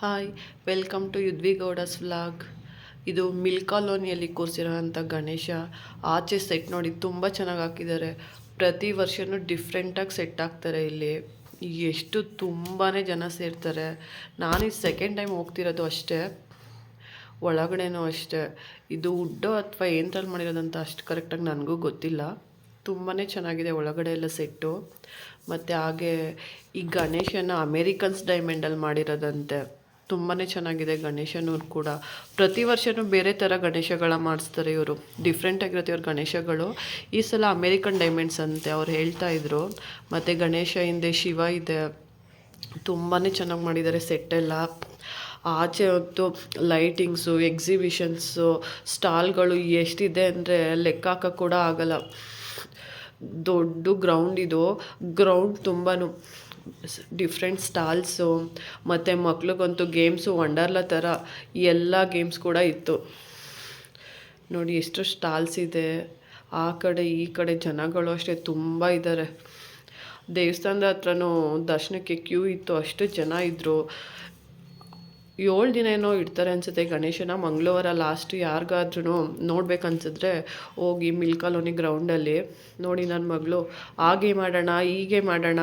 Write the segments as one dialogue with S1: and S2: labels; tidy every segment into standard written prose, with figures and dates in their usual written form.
S1: Hi, welcome to ಯುದ್ವಿಗೌಡಸ್ vlog. ಇದು milk ಕಾಲೋನಿಯಲ್ಲಿ ಕೂರಿಸಿರೋಂಥ ಗಣೇಶ. ಆಚೆ ಸೆಟ್ ನೋಡಿ ತುಂಬ ಚೆನ್ನಾಗಿ ಹಾಕಿದ್ದಾರೆ. ಪ್ರತಿ ವರ್ಷವೂ ಡಿಫ್ರೆಂಟಾಗಿ ಸೆಟ್ ಹಾಕ್ತಾರೆ ಇಲ್ಲಿ. ಎಷ್ಟು ತುಂಬಾ ಜನ ಸೇರ್ತಾರೆ. ನಾನು ಇದು ಸೆಕೆಂಡ್ ಟೈಮ್ ಹೋಗ್ತಿರೋದು ಅಷ್ಟೇ. ಒಳಗಡೆನೂ ಅಷ್ಟೇ. ಇದು ವುಡ್ಡೋ ಅಥವಾ ಏನರಲ್ಲಿ ಮಾಡಿರೋದಂತ ಅಷ್ಟು ಕರೆಕ್ಟಾಗಿ ನನಗೂ ಗೊತ್ತಿಲ್ಲ. ತುಂಬಾ ಚೆನ್ನಾಗಿದೆ ಒಳಗಡೆ ಎಲ್ಲ ಸೆಟ್ಟು. ಮತ್ತು ಹಾಗೆ ಈ ಗಣೇಶನ ಅಮೇರಿಕನ್ಸ್ ಡೈಮಂಡಲ್ಲಿ ಮಾಡಿರೋದಂತೆ. ತುಂಬಾ ಚೆನ್ನಾಗಿದೆ ಗಣೇಶನೂ ಕೂಡ. ಪ್ರತಿ ವರ್ಷವೂ ಬೇರೆ ಥರ ಗಣೇಶಗಳ ಮಾಡಿಸ್ತಾರೆ ಇವರು. ಡಿಫ್ರೆಂಟಾಗಿರುತ್ತೆ ಇವ್ರ ಗಣೇಶಗಳು. ಈ ಸಲ ಅಮೇರಿಕನ್ ಡೈಮಂಡ್ಸ್ ಅಂತೆ ಅವ್ರು ಹೇಳ್ತಾಯಿದ್ರು. ಮತ್ತು ಗಣೇಶ ಹಿಂದೆ ಶಿವ ಇದೆ. ತುಂಬಾ ಚೆನ್ನಾಗಿ ಮಾಡಿದ್ದಾರೆ ಸೆಟ್ಟೆಲ್ಲ. ಆಚೆ ಹೊತ್ತು ಲೈಟಿಂಗ್ಸು, ಎಕ್ಸಿಬಿಷನ್ಸು, ಸ್ಟಾಲ್ಗಳು ಎಷ್ಟಿದೆ ಅಂದರೆ ಲೆಕ್ಕ ಹಾಕೋಕ್ಕೆ ಕೂಡ ಆಗಲ್ಲ. ದೊಡ್ಡ ಗ್ರೌಂಡ್ ಇದು. ಗ್ರೌಂಡ್ ತುಂಬಾ ಡಿಫ್ರೆಂಟ್ ಸ್ಟಾಲ್ಸು, ಮತ್ತು ಮಕ್ಳಿಗಂತೂ ಗೇಮ್ಸು ವಂಡರ್ಲಾ ಥರ ಎಲ್ಲ ಗೇಮ್ಸ್ ಕೂಡ ಇತ್ತು. ನೋಡಿ ಎಷ್ಟು ಸ್ಟಾಲ್ಸ್ ಇದೆ. ಆ ಕಡೆ ಈ ಕಡೆ ಜನಗಳು ಅಷ್ಟೇ ತುಂಬ ಇದ್ದಾರೆ. ದೇವಸ್ಥಾನದ ಹತ್ರನೂ ದರ್ಶನಕ್ಕೆ ಕ್ಯೂ ಇತ್ತು, ಅಷ್ಟು ಜನ ಇದ್ದರು. 7 ದಿನ ಏನೋ ಇಡ್ತಾರೆ ಅನಿಸುತ್ತೆ ಗಣೇಶನ. ಮಂಗಳವಾರ ಲಾಸ್ಟು ಯಾರಿಗಾದ್ರೂ ನೋಡ್ಬೇಕನ್ಸಿದ್ರೆ ಹೋಗಿ ಮಿಲ್ಕ್ ಕಾಲೋನಿ ಗ್ರೌಂಡಲ್ಲಿ ನೋಡಿ. ನನ್ನ ಮಗಳು ಆ ಗೇಮ್ ಆಡೋಣ, ಈ ಗೇಮ್ ಆಡೋಣ,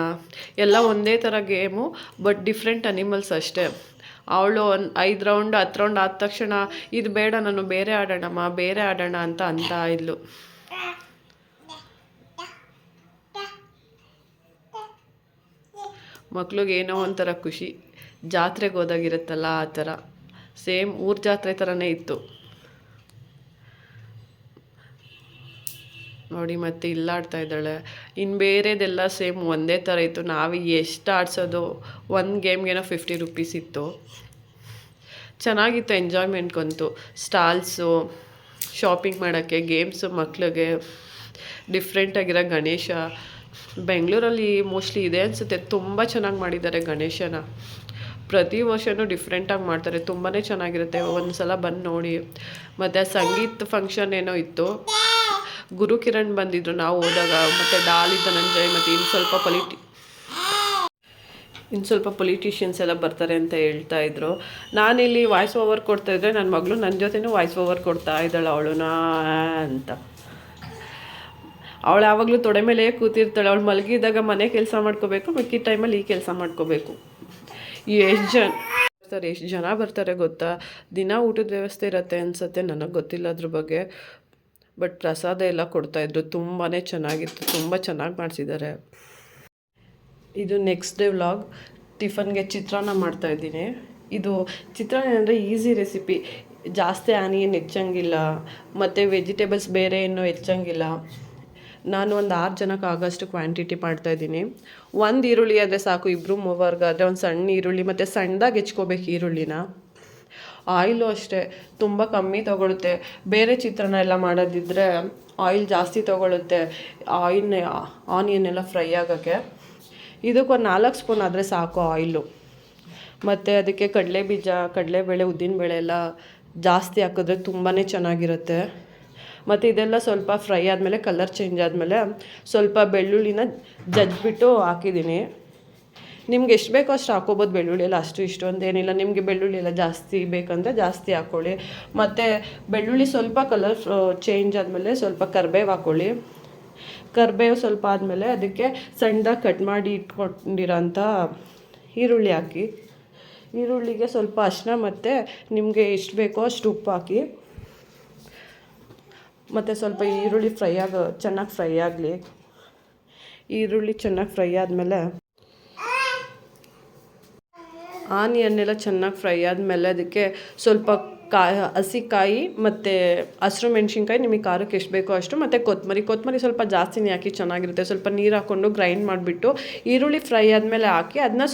S1: ಎಲ್ಲ ಒಂದೇ ಥರ ಗೇಮು, ಬಟ್ ಡಿಫ್ರೆಂಟ್ ಅನಿಮಲ್ಸ್ ಅಷ್ಟೇ. ಅವಳು 5 ರೌಂಡ್ 10 ರೌಂಡ್ ಆದ ತಕ್ಷಣ ಇದು ಬೇಡ, ನಾನು ಬೇರೆ ಆಡೋಣಮ್ಮ, ಬೇರೆ ಆಡೋಣ ಅಂತ ಇದ್ಲು. ಮಕ್ಳಿಗೆ ಏನೋ ಒಂಥರ ಖುಷಿ. ಜಾತ್ರೆಗೆ ಹೋದಾಗಿರುತ್ತಲ್ಲ ಆ ಥರ. ಸೇಮ್ ಊರ ಜಾತ್ರೆ ಥರನೇ ಇತ್ತು ನೋಡಿ. ಮತ್ತು ಇಲ್ಲ ಆಡ್ತಾ ಇದ್ದಾಳೆ. ಇನ್ನು ಬೇರೆದೆಲ್ಲ ಸೇಮ್ ಒಂದೇ ಥರ ಇತ್ತು. ನಾವು ಎಷ್ಟು ಆಡ್ಸೋದು, ಒಂದು ಗೇಮ್ಗೇನೋ 50 ರೂಪೀಸ್ ಇತ್ತು. ಚೆನ್ನಾಗಿತ್ತು ಎಂಜಾಯ್ಮೆಂಟ್ಗಂತೂ. ಸ್ಟಾಲ್ಸು, ಶಾಪಿಂಗ್ ಮಾಡೋಕ್ಕೆ, ಗೇಮ್ಸು, ಮಕ್ಳಿಗೆ ಡಿಫ್ರೆಂಟಾಗಿರೋ ಗಣೇಶ. ಬೆಂಗಳೂರಲ್ಲಿ ಮೋಸ್ಟ್ಲಿ ಇದೆ ಅನಿಸುತ್ತೆ. ತುಂಬ ಚೆನ್ನಾಗಿ ಮಾಡಿದ್ದಾರೆ ಗಣೇಶನ. ಪ್ರತಿ ವರ್ಷವೂ ಡಿಫ್ರೆಂಟಾಗಿ ಮಾಡ್ತಾರೆ. ತುಂಬಾ ಚೆನ್ನಾಗಿರುತ್ತೆ. ಒಂದು ಸಲ ಬಂದು ನೋಡಿ. ಮತ್ತು ಸಂಗೀತ ಫಂಕ್ಷನ್ ಏನೋ ಇತ್ತು. ಗುರುಕಿರಣ್ ಬಂದಿದ್ದರು ನಾವು ಹೋದಾಗ. ಮತ್ತು ಡಾಲಿ ಧನಂಜಯ್ ಮತ್ತು ಇನ್ನು ಸ್ವಲ್ಪ ಪೊಲಿಟಿಷಿಯನ್ಸ್ ಎಲ್ಲ ಬರ್ತಾರೆ ಅಂತ ಹೇಳ್ತಾಯಿದ್ರು. ನಾನಿಲ್ಲಿ ವಾಯ್ಸ್ ಓವರ್ ಕೊಡ್ತಾಯಿದ್ರೆ ನನ್ನ ಮಗಳು ನನ್ನ ಜೊತೆನೂ ವಾಯ್ಸ್ ಓವರ್ ಕೊಡ್ತಾ ಇದ್ದಾಳೆ ಅವಳುನಾ ಅಂತ. ಅವಳು ಯಾವಾಗಲೂ ತೊಡೆ ಮೇಲೆ ಕೂತಿರ್ತಾಳೆ. ಅವಳು ಮಲಗಿದಾಗ ಮನೆ ಕೆಲಸ ಮಾಡ್ಕೋಬೇಕು, ಮಿಕ್ಕಿದ ಟೈಮಲ್ಲಿ ಈ ಕೆಲಸ ಮಾಡ್ಕೋಬೇಕು. ಎಷ್ಟು ಜನ ಬರ್ತಾರೆ ಗೊತ್ತಾ. ದಿನ ಊಟದ ವ್ಯವಸ್ಥೆ ಇರುತ್ತೆ ಅನಿಸುತ್ತೆ, ನನಗೆ ಗೊತ್ತಿಲ್ಲ ಅದ್ರ ಬಗ್ಗೆ. ಬಟ್ ಪ್ರಸಾದ ಎಲ್ಲ ಕೊಡ್ತಾಯಿದ್ರು. ತುಂಬಾ ಚೆನ್ನಾಗಿತ್ತು. ತುಂಬ ಚೆನ್ನಾಗಿ ಮಾಡಿಸಿದ್ದಾರೆ. ಇದು ನೆಕ್ಸ್ಟ್ ಡೇ ವ್ಲಾಗ್. ಟಿಫನ್ಗೆ ಚಿತ್ರಾನ್ನ ಮಾಡ್ತಾಯಿದ್ದೀನಿ. ಇದು ಚಿತ್ರಾನ್ನ ಅಂದರೆ ಈಸಿ ರೆಸಿಪಿ. ಜಾಸ್ತಿ ಆನಿಯನ್ ಹೆಚ್ಚಂಗಿಲ್ಲ, ಮತ್ತು ವೆಜಿಟೇಬಲ್ಸ್ ಬೇರೆ ಏನೂ ಹೆಚ್ಚಂಗಿಲ್ಲ. ನಾನು ಒಂದು 6 ಜನಕ್ಕೆ ಆಗೋಷ್ಟು ಕ್ವಾಂಟಿಟಿ ಮಾಡ್ತಾಯಿದ್ದೀನಿ. 1 ಈರುಳ್ಳಿ ಆದರೆ ಸಾಕು. 2-3 ಒಂದು ಸಣ್ಣ ಈರುಳ್ಳಿ, ಮತ್ತು ಸಣ್ಣದಾಗಿ ಹೆಚ್ಕೋಬೇಕು ಈರುಳ್ಳಿನ. ಆಯಿಲು ಅಷ್ಟೇ ತುಂಬ ಕಮ್ಮಿ ತೊಗೊಳುತ್ತೆ. ಬೇರೆ ಚಿತ್ರಾನ್ನ ಎಲ್ಲ ಮಾಡೋದಿದ್ದರೆ ಆಯಿಲ್ ಜಾಸ್ತಿ ತೊಗೊಳುತ್ತೆ, ಆನಿಯನ್ ಎಲ್ಲ ಫ್ರೈ ಆಗೋಕ್ಕೆ. ಇದಕ್ಕೊಂದು 4 ಸ್ಪೂನ್ ಆದರೆ ಸಾಕು ಆಯಿಲು. ಮತ್ತು ಅದಕ್ಕೆ ಕಡಲೆಬೀಜ, ಕಡಲೆಬೇಳೆ, ಉದ್ದಿನಬೇಳೆ ಎಲ್ಲ ಜಾಸ್ತಿ ಹಾಕಿದ್ರೆ ತುಂಬಾ ಚೆನ್ನಾಗಿರುತ್ತೆ. ಮತ್ತು ಇದೆಲ್ಲ ಸ್ವಲ್ಪ ಫ್ರೈ ಆದಮೇಲೆ, ಕಲರ್ ಚೇಂಜ್ ಆದಮೇಲೆ ಸ್ವಲ್ಪ ಬೆಳ್ಳುಳ್ಳಿನ ಜಜ್ಜಿಬಿಟ್ಟು ಹಾಕಿದ್ದೀನಿ. ನಿಮ್ಗೆ ಎಷ್ಟು ಬೇಕೋ ಅಷ್ಟು ಹಾಕ್ಕೋಬೋದು. ಬೆಳ್ಳುಳ್ಳಿ ಎಲ್ಲ ಅಷ್ಟು ಇಷ್ಟೊಂದೇನಿಲ್ಲ. ನಿಮಗೆ ಬೆಳ್ಳುಳ್ಳಿ ಎಲ್ಲ ಜಾಸ್ತಿ ಬೇಕಂದರೆ ಜಾಸ್ತಿ ಹಾಕ್ಕೊಳ್ಳಿ. ಮತ್ತು ಬೆಳ್ಳುಳ್ಳಿ ಸ್ವಲ್ಪ ಕಲರ್ ಚೇಂಜ್ ಆದಮೇಲೆ ಸ್ವಲ್ಪ ಕರಿಬೇವು ಹಾಕ್ಕೊಳ್ಳಿ. ಕರಿಬೇವು ಸ್ವಲ್ಪ ಆದಮೇಲೆ ಅದಕ್ಕೆ ಸಣ್ಣದಾಗಿ ಕಟ್ ಮಾಡಿ ಇಟ್ಕೊಂಡಿರೋಂಥ ಈರುಳ್ಳಿ ಹಾಕಿ. ಈರುಳ್ಳಿಗೆ ಸ್ವಲ್ಪ ಅರಿಶಿನ ಮತ್ತು ನಿಮಗೆ ಎಷ್ಟು ಬೇಕೋ ಅಷ್ಟು ಉಪ್ಪು ಹಾಕಿ. ಮತ್ತು ಸ್ವಲ್ಪ ಈರುಳ್ಳಿ ಚೆನ್ನಾಗಿ ಫ್ರೈ ಆಗಲಿ. ಈರುಳ್ಳಿ ಚೆನ್ನಾಗಿ ಫ್ರೈ ಆದಮೇಲೆ ಆನಿಯನ್ ಎಲ್ಲ ಚೆನ್ನಾಗಿ ಫ್ರೈ ಆದಮೇಲೆ ಅದಕ್ಕೆ ಸ್ವಲ್ಪ ಹಸಿಕಾಯಿ ಮತ್ತು ಹಸಿರು ಮೆಣಸಿನ್ಕಾಯಿ, ನಿಮಗೆ ಖಾರಕ್ಕೆ ಎಷ್ಟು ಬೇಕೋ ಅಷ್ಟು, ಮತ್ತು ಕೊತ್ತಂಬರಿ ಸ್ವಲ್ಪ ಜಾಸ್ತಿನೇ ಹಾಕಿ ಚೆನ್ನಾಗಿರುತ್ತೆ. ಸ್ವಲ್ಪ ನೀರು ಹಾಕ್ಕೊಂಡು ಗ್ರೈಂಡ್ ಮಾಡಿಬಿಟ್ಟು ಈರುಳ್ಳಿ ಫ್ರೈ ಆದಮೇಲೆ ಹಾಕಿ ಅದನ್ನ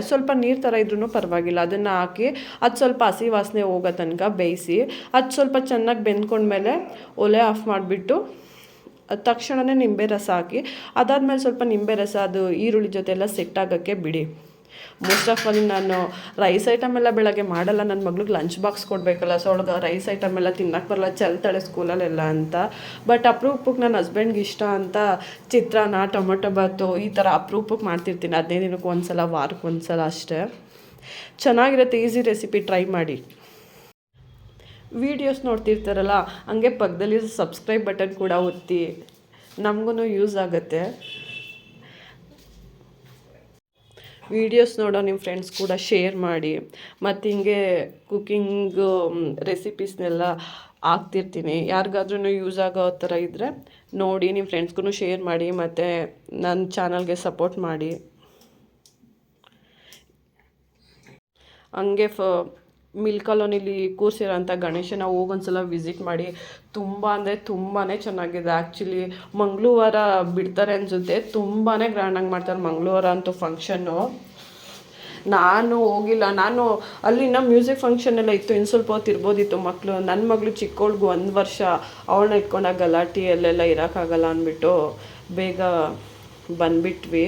S1: ಸ್ವಲ್ಪ ನೀರು ಥರ ಇದ್ರೂ ಪರವಾಗಿಲ್ಲ, ಅದನ್ನು ಹಾಕಿ ಅದು ಸ್ವಲ್ಪ ಹಸಿ ವಾಸನೆ ಹೋಗೋ ತನಕ ಬೇಯಿಸಿ. ಅದು ಸ್ವಲ್ಪ ಚೆನ್ನಾಗಿ ಬೆಂದ್ಕೊಂಡ್ಮೇಲೆ ಒಲೆ ಆಫ್ ಮಾಡಿಬಿಟ್ಟು ತಕ್ಷಣವೇ ನಿಂಬೆ ರಸ ಹಾಕಿ. ಅದಾದಮೇಲೆ ಸ್ವಲ್ಪ ನಿಂಬೆ ರಸ ಅದು ಈರುಳ್ಳಿ ಜೊತೆ ಎಲ್ಲ ಸೆಟ್ ಆಗೋಕ್ಕೆ ಬಿಡಿ. ಮೋಸ್ಟ್ ಆಫ್ ಆಲ್ ನಾನು ರೈಸ್ ಐಟಮ್ ಎಲ್ಲ ಬೆಳಗ್ಗೆ ಮಾಡಲ್ಲ. ನನ್ನ ಮಗ್ಳಿಗೆ ಲಂಚ್ ಬಾಕ್ಸ್ ಕೊಡಬೇಕಲ್ಲ, ಸೊ ಅವಳಿಗೆ ರೈಸ್ ಐಟಮ್ ಎಲ್ಲ ತಿನ್ನಕ್ಕೆ ಬರಲ್ಲ, ಚೆಲ್ತಾಳೆ ಸ್ಕೂಲಲ್ಲೆಲ್ಲ ಅಂತ. ಬಟ್ ಅಪರೂಪಕ್ಕೆ ನನ್ನ ಹಸ್ಬೆಂಡ್ಗೆ ಇಷ್ಟ ಅಂತ ಚಿತ್ರಾನ್ನ, ಟೊಮೊಟೊ ಬಾತು ಈ ಥರ ಅಪರೂಪಕ್ಕೆ ಮಾಡ್ತಿರ್ತೀನಿ. 15 ದಿನಕ್ಕೆ ಒಂದ್ಸಲ, ವಾರಕ್ಕೆ ಒಂದ್ಸಲ ಅಷ್ಟೇ. ಚೆನ್ನಾಗಿರುತ್ತೆ, ಈಸಿ ರೆಸಿಪಿ, ಟ್ರೈ ಮಾಡಿ. ವೀಡಿಯೋಸ್ ನೋಡ್ತಿರ್ತಾರಲ್ಲ ಹಂಗೆ ಪಕ್ಕದಲ್ಲಿ ಸಬ್ಸ್ಕ್ರೈಬ್ ಬಟನ್ ಕೂಡ ಒತ್ತಿ, ನಮಗೂ ಯೂಸ್ ಆಗುತ್ತೆ. ವೀಡಿಯೋಸ್ ನೋಡೋ ನಿಮ್ಮ ಫ್ರೆಂಡ್ಸ್ ಕೂಡ ಶೇರ್ ಮಾಡಿ. ಮತ್ತು ಹಿಂಗೆ ಕುಕ್ಕಿಂಗು ರೆಸಿಪೀಸ್ನೆಲ್ಲ ಹಾಕ್ತಿರ್ತೀನಿ. ಯಾರಿಗಾದ್ರೂ ಯೂಸ್ ಆಗೋ ಥರ ಇದ್ದರೆ ನೋಡಿ ನಿಮ್ಮ ಫ್ರೆಂಡ್ಸ್ಗೂ ಶೇರ್ ಮಾಡಿ, ಮತ್ತು ನನ್ನ ಚಾನಲ್ಗೆ ಸಪೋರ್ಟ್ ಮಾಡಿ. ಹಂಗೆ ಮಿಲ್ಕ್ ಕಾಲೋನಿಲಿ ಕೂರಿಸಿರೋಂಥ ಗಣೇಶನ ಹೋಗೊಂದ್ಸಲ ವಿಸಿಟ್ ಮಾಡಿ. ತುಂಬ ಅಂದರೆ ತುಂಬಾ ಚೆನ್ನಾಗಿದೆ. ಆ್ಯಕ್ಚುಲಿ ಮಂಗಳವಾರ ಬಿಡ್ತಾರೆ ಅನಿಸುತ್ತೆ. ತುಂಬಾ ಗ್ರ್ಯಾಂಡಾಗಿ ಮಾಡ್ತಾರೆ ಮಂಗಳವಾರ ಅಂತೂ ಫಂಕ್ಷನ್ನು. ನಾನು ಹೋಗಿಲ್ಲ. ನಾನು ಅಲ್ಲಿನ ಮ್ಯೂಸಿಕ್ ಫಂಕ್ಷನ್ ಎಲ್ಲ ಇತ್ತು, ಇನ್ನು ಸ್ವಲ್ಪ ಹೊತ್ತು ಇರ್ಬೋದಿತ್ತು. ಮಕ್ಕಳು, ನನ್ನ ಮಗಳು ಚಿಕ್ಕವಳಿಗೂ 1 ವರ್ಷ, ಅವಳನ್ನ ಇಟ್ಕೊಂಡಾಗ ಗಲಾಟೆಯಲ್ಲೆಲ್ಲ ಇರೋಕ್ಕಾಗಲ್ಲ ಅಂದ್ಬಿಟ್ಟು ಬೇಗ ಬಂದುಬಿಟ್ವಿ.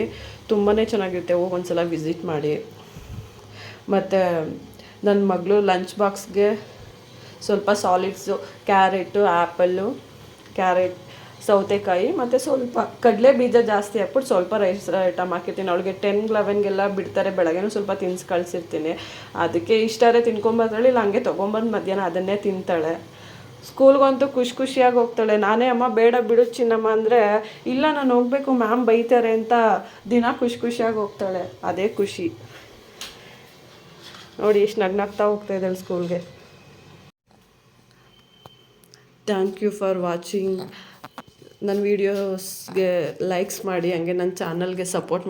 S1: ತುಂಬಾ ಚೆನ್ನಾಗಿರುತ್ತೆ, ಹೋಗಿ ಒಂದ್ಸಲ ವಿಸಿಟ್ ಮಾಡಿ. ಮತ್ತು ನನ್ನ ಮಗಳು ಲಂಚ್ ಬಾಕ್ಸ್ಗೆ ಸ್ವಲ್ಪ ಸಾಲಿಡ್ಸು, ಕ್ಯಾರೆಟು, ಆ್ಯಪಲ್ಲು, ಕ್ಯಾರೆಟ್, ಸೌತೆಕಾಯಿ ಮತ್ತು ಸ್ವಲ್ಪ ಕಡಲೆ ಬೀಜ ಜಾಸ್ತಿ ಹಾಕ್ಬಿಟ್ಟು ಸ್ವಲ್ಪ ರೈಸ್ ಐಟಮ್ ಹಾಕಿರ್ತೀನಿ. ಅವಳಿಗೆ 10-11ಗೆಲ್ಲ ಬಿಡ್ತಾರೆ, ಬೆಳಗ್ಗೆನೂ ಸ್ವಲ್ಪ ತಿನ್ನಿಸಿ ಕಳಿಸಿರ್ತೀನಿ. ಅದಕ್ಕೆ ಇಷ್ಟಾರೆ ತಿನ್ಕೊಂಬರ್ತಾಳೆ, ಇಲ್ಲ ಹಂಗೆ ತೊಗೊಂಬಂದು ಮಧ್ಯಾಹ್ನ ಅದನ್ನೇ ತಿಂತಾಳೆ. ಸ್ಕೂಲ್ಗಂತೂ ಖುಷಿಯಾಗಿ ಹೋಗ್ತಾಳೆ. ನಾನೇ ಅಮ್ಮ ಬೇಡ ಬಿಡು ಚಿನ್ನಮ್ಮ ಅಂದರೆ, ಇಲ್ಲ ನಾನು ಹೋಗಬೇಕು ಮ್ಯಾಮ್ ಬೈತಾರೆ ಅಂತ ದಿನ ಖುಷಿಯಾಗಿ ಹೋಗ್ತಾಳೆ. ಅದೇ ಖುಷಿ ನೋಡಿ, ಎಷ್ಟು ನಗ್ನಾಗ್ತಾ ಹೋಗ್ತಾ ಇದ್ದಾಳೆ ಸ್ಕೂಲ್ಗೆ. Thank you for watching. ನನ್ನ ವೀಡಿಯೋಸ್ಗೆ ಲೈಕ್ಸ್ ಮಾಡಿ, ಹಂಗೆ ನನ್ನ ಚಾನಲ್ಗೆ ಸಪೋರ್ಟ್ ಮಾಡಿ.